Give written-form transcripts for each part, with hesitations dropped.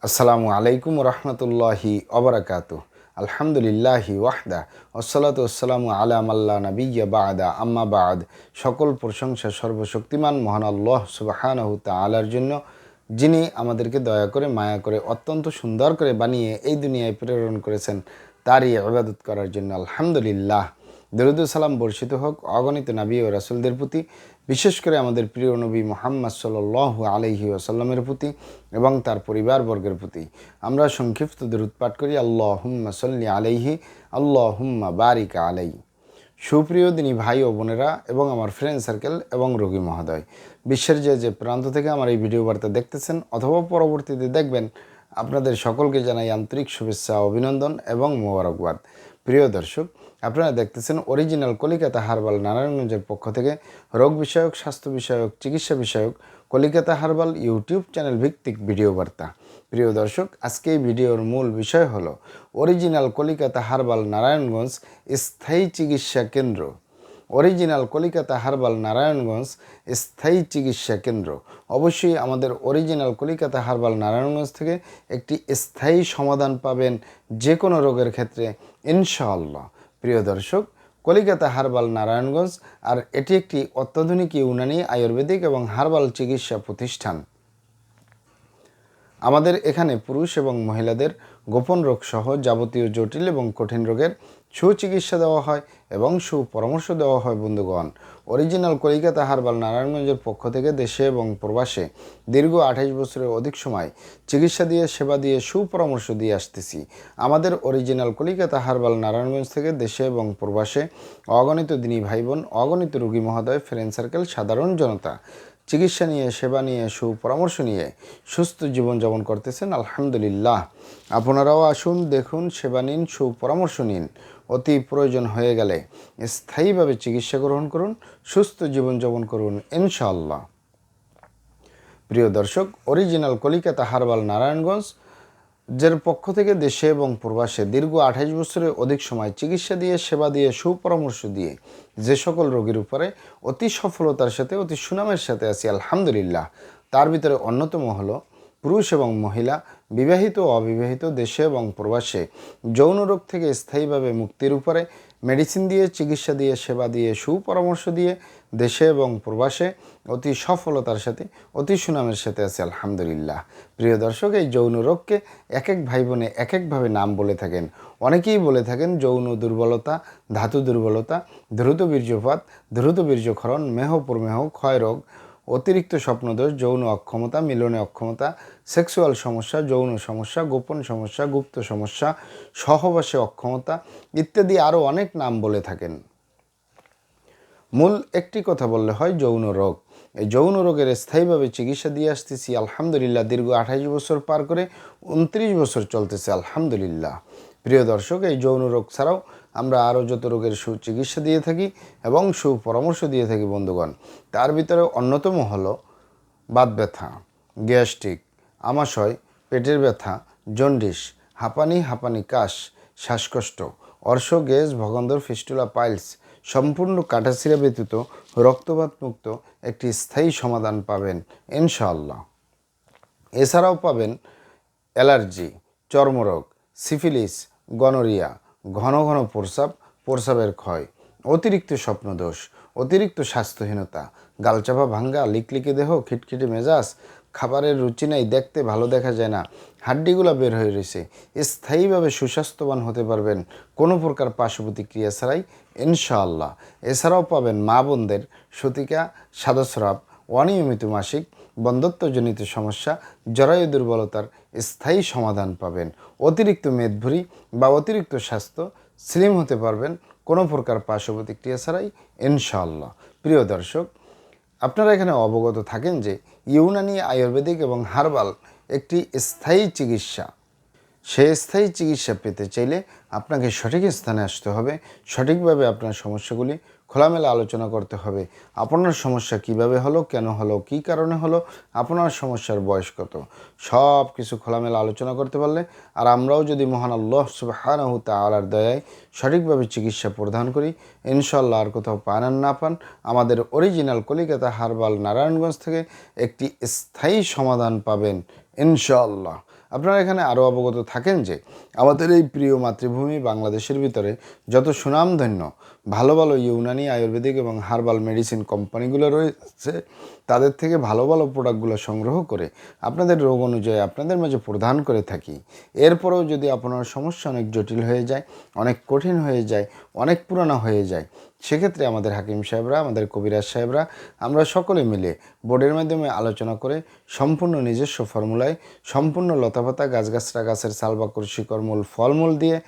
আসসালামু আলাইকুম রহমতুল্লাহি অবরাকাতু। আলহামদুলিল্লাহি ওয়াহদা ওয়াসসালাতু ওয়াসসালামু আলা মাল্লা নাবিয়্যা বা'দা আম্মা বা'দ। সকল প্রশংসা সর্বশক্তিমান মহান আল্লাহ সুবহানাহু তাআলার জন্য, যিনি আমাদেরকে দয়া করে মায়া করে অত্যন্ত সুন্দর করে বানিয়ে এই দুনিয়ায় প্রেরণ করেছেন তারই ইবাদত করার জন্য। আলহামদুলিল্লাহ। দরুদ ও সালাম বর্ষিত হোক অগণিত নবী ও রাসূলদের প্রতি, বিশেষ করে আমাদের প্রিয় নবী মুহাম্মদ সাল্লাল্লাহু আলাইহি ওয়াসাল্লামের প্রতি এবং তার পরিবারবর্গের প্রতি। আমরা সংক্ষিপ্ত দরুদ পাঠ করি, আল্লাহুম্মা সাল্লি আলাইহি, আল্লাহুম্মা বারিক আলাইহি। সুপ্রিয় দিনী ভাই ও বোনেরা এবং আমার ফ্রেন্ড সার্কেল এবং রোগী মহোদয়, বিশ্বের যে প্রান্ত থেকে আমার এই ভিডিও বার্তা দেখতেছেন অথবা পরবর্তীতে দেখবেন, আপনাদের সকলকে জানাই আন্তরিক শুভেচ্ছা, অভিনন্দন এবং মোবারকবাদ। প্রিয় দর্শক, আপনারা দেখতেছেন অরিজিনাল কলিকাতা হার্বাল নারায়ণগঞ্জের পক্ষ থেকে রোগ বিষয়ক, স্বাস্থ্য বিষয়ক, চিকিৎসা বিষয়ক কলিকাতা হার্বাল ইউটিউব চ্যানেল ভিত্তিক ভিডিও বার্তা। প্রিয় দর্শক, আজকে এই ভিডিওর মূল বিষয় হলো অরিজিনাল কলিকাতা হার্বাল নারায়ণগঞ্জ স্থায়ী চিকিৎসা কেন্দ্র। অরিজিনাল কলিকাতা হার্বাল নারায়ণগঞ্জ স্থায়ী চিকিৎসা কেন্দ্র। অবশ্যই আমাদের অরিজিনাল কলিকাতা হার্বাল নারায়ণগঞ্জ থেকে একটি স্থায়ী সমাধান পাবেন যে কোনো রোগের ক্ষেত্রে ইনশাআল্লাহ। প্রিয় দর্শক, কলিকাতা হার্বাল নারায়ণগঞ্জ আর এটি একটি অত্যাধুনিক ইউনানি, আয়ুর্বেদিক এবং হার্বাল চিকিৎসা প্রতিষ্ঠান। আমাদের এখানে পুরুষ এবং মহিলাদের গোপন রোগ সহ যাবতীয় জটিল এবং কঠিন রোগের সুচিকিৎসা দেওয়া হয় এবং সুপরামর্শ দেওয়া হয়। বন্ধুগণ, অরিজিনাল কলিকাতা হার্বাল নারায়ণগঞ্জের পক্ষ থেকে দেশে এবং প্রবাসে দীর্ঘ 28 বছরের অধিক সময় চিকিৎসা দিয়ে, সেবা দিয়ে, সুপরামর্শ দিয়ে আসতেছি। আমাদের অরিজিনাল কলিকাতা হার্বাল নারায়ণগঞ্জ থেকে দেশে এবং প্রবাসে অগণিত দিনী ভাই বোন, অগণিত রোগী মহোদয়, ফ্রেন্ড সার্কেল, সাধারণ জনতা চিকিৎসা নিয়ে, সেবা নিয়ে, সুপরামর্শ নিয়ে সুস্থ জীবনযাপন করতেছেন। আলহামদুলিল্লাহ। আপনারাও আসুন, দেখুন, সেবা নিন, সুপরামর্শ নিন। অতি প্রয়োজন হয়ে গেলে স্থায়ীভাবে চিকিৎসা গ্রহণ করুন, সুস্থ জীবনযাপন করুন ইনশাআল্লাহ। প্রিয় দর্শক, অরিজিনাল কলিকাতা হার্বাল নারায়ণগঞ্জ যের পক্ষ থেকে দেশে এবং প্রবাসে দীর্ঘ 28 বছরের অধিক সময় চিকিৎসা দিয়ে, সেবা দিয়ে, সুপরামর্শ দিয়ে যে সকল রোগীর উপরে অতি সফলতার সাথে, অতি সুনামের সাথে আছি আলহামদুলিল্লাহ। তার ভিতরে অন্যতম হলো পুরুষ এবং মহিলা, বিবাহিত ও অবিবাহিত, দেশে এবং প্রবাসে যৌন রোগ থেকে স্থায়ীভাবে মুক্তির উপরে মেডিসিন দিয়ে, চিকিৎসা দিয়ে, সেবা দিয়ে, সুপরামর্শ দিয়ে দেশে এবং প্রবাসে অতি সফলতার সাথে, অতি সুনামের সাথে আছে আলহামদুলিল্লাহ। প্রিয় দর্শক, এই যৌন রোগকে এক এক ভাই বোনে এক একভাবে নাম বলে থাকেন। অনেকেই বলে থাকেন যৌন দুর্বলতা, ধাতু দুর্বলতা, দ্রুত বীর্যপাত, দ্রুত বীর্যক্ষরণ, মেহ প্রমেহ, ক্ষয় রোগ, অতিরিক্ত স্বপ্নদোষ, যৌন অক্ষমতা, মিলনে অক্ষমতা, সেক্সুয়াল সমস্যা, যৌন সমস্যা, গোপন সমস্যা, গুপ্ত সমস্যা, সহবাসে অক্ষমতা ইত্যাদি আরও অনেক নাম বলে থাকেন। মূল একটি কথা বললে হয় যৌন রোগ। এই যৌন রোগের স্থায়ীভাবে চিকিৎসা দিয়ে আসতেছি আলহামদুলিল্লাহ। দীর্ঘ 28 বছর পার করে 29 বছর চলতেছে আলহামদুলিল্লাহ। প্রিয় দর্শক, এই যৌন রোগ ছাড়াও আমরা আরও যত রোগের সুচিকিৎসা দিয়ে থাকি এবং সুপরামর্শ দিয়ে থাকি বন্ধুগণ। তার ভিতরে অন্যতম হলো বাত ব্যথা, গ্যাস্ট্রিক, আমাশয়, পেটের ব্যথা, জন্ডিস, হাঁপানি কাশ, শ্বাসকষ্ট, অর্শ, গ্যাস, ভগন্দর, ফিস্টুলা, পাইলস সম্পূর্ণ কাটাছিঁড়া ব্যতীত রক্তপাত মুক্ত একটি স্থায়ী সমাধান পাবেন ইনশাআল্লাহ। এছাড়াও পাবেন অ্যালার্জি, চর্মরোগ, সিফিলিস, গনোরিয়া, ঘন ঘন প্রস্রাব, প্রস্রাবের ক্ষয়, অতিরিক্ত স্বপ্নদোষ, অতিরিক্ত স্বাস্থ্যহীনতা, গালচাপা ভাঙ্গা, লিকলিকে দেহ, খিটখিটে মেজাজ, খাবারের রুচি নাই, দেখতে ভালো দেখা যায় না, হাড্ডিগুলো বের হয়ে রয়েছে। স্থায়ীভাবে সুস্বাস্থ্যবান হতে পারবেন কোনো প্রকার পার্শ্ব প্রতিক্রিয়া ছাড়াই ইনশাআল্লাহ। এছাড়াও পাবেন মা বোনদের সতিকা, সাদস্রাব, অনিয়মিত মাসিক, বন্ধ্যত্বজনিত সমস্যা, জরায়ু দুর্বলতার স্থায়ী সমাধান পাবেন। অতিরিক্ত মেদভুরি বা অতিরিক্ত স্বাস্থ্য, স্লিম হতে পারবেন কোনো প্রকার পার্শ্ব প্রতিক্রিয়া ছাড়াই ইনশাআল্লাহ। প্রিয় দর্শক, আপনারা এখানে অবগত থাকেন যে ইউনানি, আয়ুর্বেদিক এবং হার্বাল একটি স্থায়ী চিকিৎসা। সেই স্থায়ী চিকিৎসা পেতে চাইলে আপনাকে সঠিক স্থানে আসতে হবে, সঠিকভাবে আপনার সমস্যাগুলি খোলামেলা আলোচনা করতে হবে। আপনার সমস্যা কিভাবে হলো, কেন হলো, কী কারণে হলো, আপনার সমস্যার বয়স কত, সব কিছু খোলামেলা আলোচনা করতে পারলে, আর আমরাও যদি মহান আল্লাহ সুবহানাহু তাআলার দয়ায় সঠিকভাবে চিকিৎসা প্রদান করি ইনশাআল্লাহ, আর কোথাও পান আর না পান, আমাদের অরিজিনাল কলিকাতা হার্বাল নারায়ণগঞ্জ থেকে একটি স্থায়ী সমাধান পাবেন ইনশাআল্লাহ। আপনারা এখানে আরও অবগত থাকেন যে আমাদের এই প্রিয় মাতৃভূমি বাংলাদেশের ভিতরে যত সুনামধন্য ভালো ভালো ইউনানি আয়ুর্বেদিক এবং হার্বাল মেডিসিন কোম্পানিগুলো রয়েছে, তাদের থেকে ভালো ভালো প্রোডাক্টগুলো সংগ্রহ করে আপনাদের রোগ অনুযায়ী আপনাদের মাঝে প্রদান করে থাকি। এরপরেও যদি আপনার সমস্যা অনেক জটিল হয়ে যায়, অনেক কঠিন হয়ে যায়, অনেক পুরানো হয়ে যায়, সেক্ষেত্রে আমাদের হাকিম সাহেবরা, আমাদের কবিরাজ সাহেবরা, আমরা সকলে মিলে বোর্ডের মাধ্যমে আলোচনা করে সম্পূর্ণ নিজস্ব ফর্মুলায় সম্পূর্ণ লতাপাতা গাছগাছরা, গাছের সালবাকর, শিকড়, মূল, ফলমূল দিয়ে,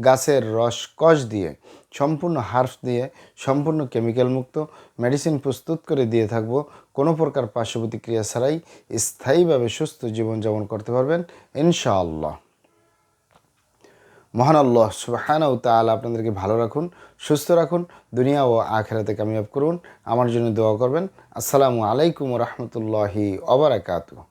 গাছের রস কষ দিয়ে, সম্পূর্ণ হার্বস দিয়ে, সম্পূর্ণ কেমিক্যাল মুক্ত মেডিসিন প্রস্তুত করে দিয়ে থাকবো। কোনো প্রকার পার্শ্ব প্রতিক্রিয়া ছাড়াই স্থায়ীভাবে সুস্থ জীবনযাপন করতে পারবেন ইনশাআল্লাহ। মহান আল্লাহ সুবহানাহু ওয়া তাআলা আপনাদেরকে ভালো রাখুন, সুস্থ রাখুন, দুনিয়া ও আখিরাতে কামিয়াব করুন। আমার জন্য দোয়া করবেন। আসসালামু আলাইকুম ওয়া রাহমাতুল্লাহি ওয়া বারাকাতুহু।